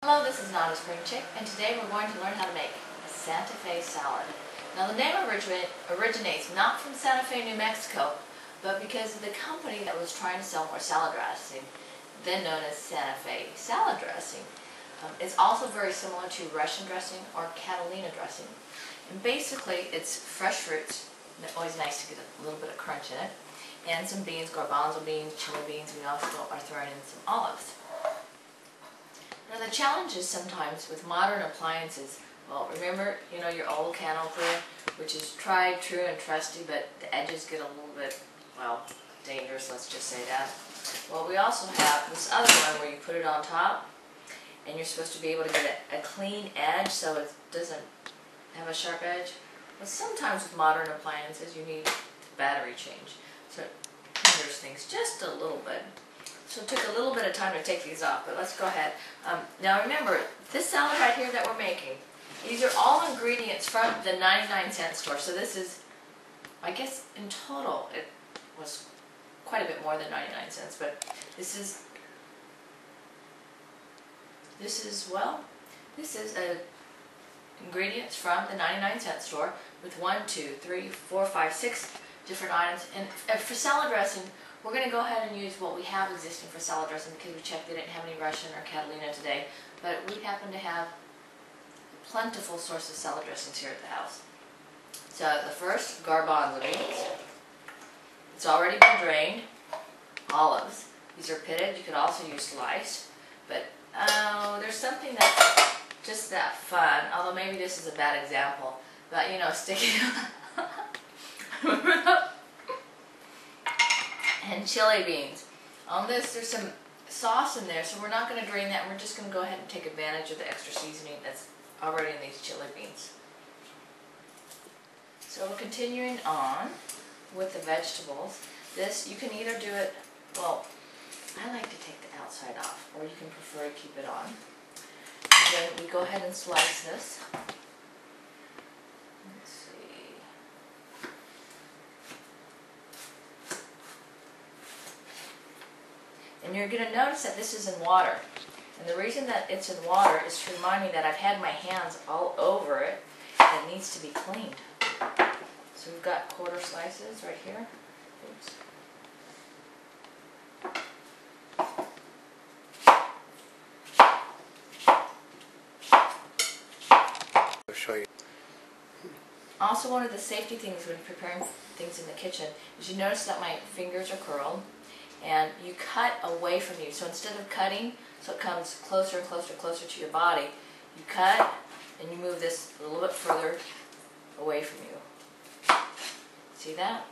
Hello, this is Notaspringchick, and today we're going to learn how to make a Santa Fe salad. Now the name originates not from Santa Fe, New Mexico, but because of the company that was trying to sell more salad dressing, then known as Santa Fe salad dressing. It's also very similar to Russian dressing or Catalina dressing. And basically it's fresh fruits, and it's always nice to get a little bit of crunch in it, and some beans, garbanzo beans, chili beans. We also are throwing in some olives. Now the challenge is sometimes with modern appliances, well, remember, your old can opener, which is tried, true, and trusty, but the edges get a little bit, well, dangerous, let's just say that. Well, we also have this other one where you put it on top, and you're supposed to be able to get a clean edge so it doesn't have a sharp edge. But sometimes with modern appliances, you need battery change, so it hinders things just a little bit. So it took a little bit of time to take these off, but let's go ahead. Now remember, this salad right here that we're making, these are all ingredients from the 99-cent store. So this is, I guess in total, it was quite a bit more than 99 cents, but this is ingredients from the 99-cent store with 1, 2, 3, 4, 5, 6 different items. And for salad dressing, we're going to go ahead and use what we have existing for salad dressing because we checked they didn't have any Russian or Catalina today, but we happen to have a plentiful source of salad dressings here at the house. So the first, garbanzo beans. It's already been drained. Olives. These are pitted. You could also use sliced, but there's something that's just that fun, although maybe this is a bad example, but sticking and chili beans. On this, there's some sauce in there, so we're not going to drain that. We're just going to go ahead and take advantage of the extra seasoning that's already in these chili beans. So we're continuing on with the vegetables. This, you can either do it, well, I like to take the outside off, or you can prefer to keep it on. Then we go ahead and slice this. Let's see. And you're going to notice that this is in water. And the reason that it's in water is to remind me that I've had my hands all over it and it needs to be cleaned. So we've got quarter slices right here. Oops. I'll show you. Also, one of the safety things when preparing things in the kitchen is you notice that my fingers are curled. And you cut away from you. So instead of cutting, so it comes closer and closer and closer to your body, you cut and you move this a little bit further away from you. See that?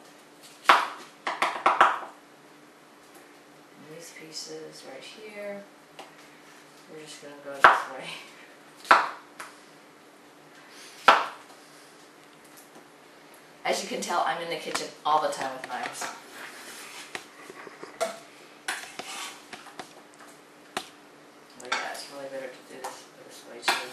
And these pieces right here, we're just going to go this way. As you can tell, I'm in the kitchen all the time with knives. Better to do this way too.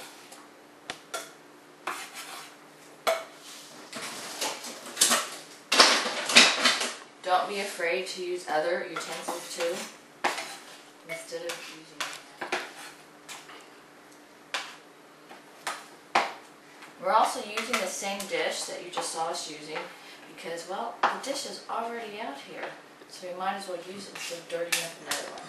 Don't be afraid to use other utensils too, instead of using. We're also using the same dish that you just saw us using because, well, the dish is already out here, so we might as well use it instead of dirtying up another one.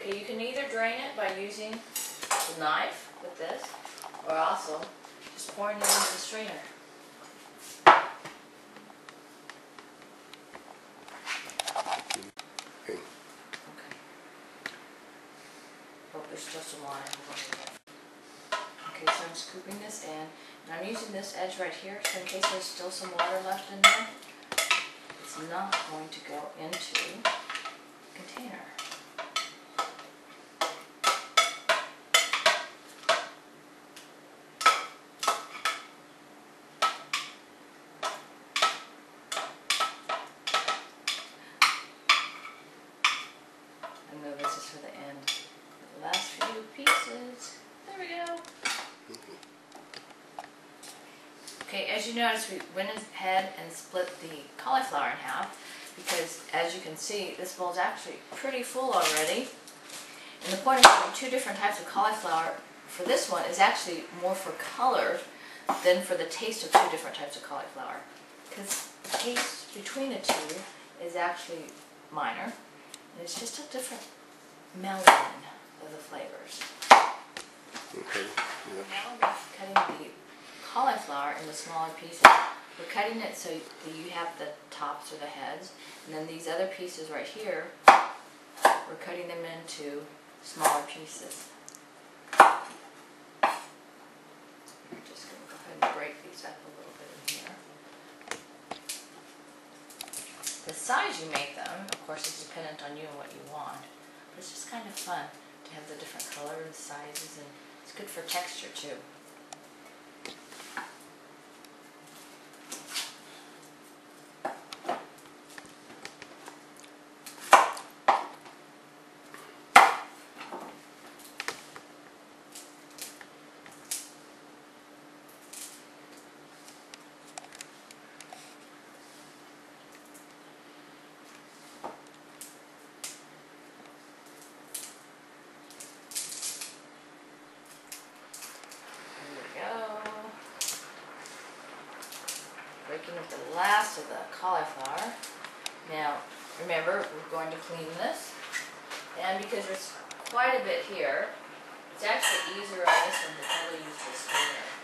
Okay, you can either drain it by using the knife with this, or also just pouring it into the strainer. Okay. Oh, there's still some water. Okay, so I'm scooping this in, and I'm using this edge right here, so in case there's still some water left in there, it's not going to go into the container. This is for the end. Okay, as you notice, we went ahead and split the cauliflower in half because, as you can see, this bowl is actually pretty full already. And the point of having two different types of cauliflower for this one is actually more for color than for the taste of two different types of cauliflower. Because the taste between the two is actually minor, and it's just a different melding of the flavors. Okay. Yep. Now we're cutting the cauliflower into smaller pieces. We're cutting it so that you have the tops or the heads, and then these other pieces right here, we're cutting them into smaller pieces. I'm just going to go ahead and break these up a little bit in here. The size you make them, of course, is dependent on you and what you want, but it's just kind of fun to have the different colors and sizes, and it's good for texture too. Breaking up the last of the cauliflower. Now, remember, we're going to clean this, and because there's quite a bit here, it's actually easier on this one to probably use the strainer.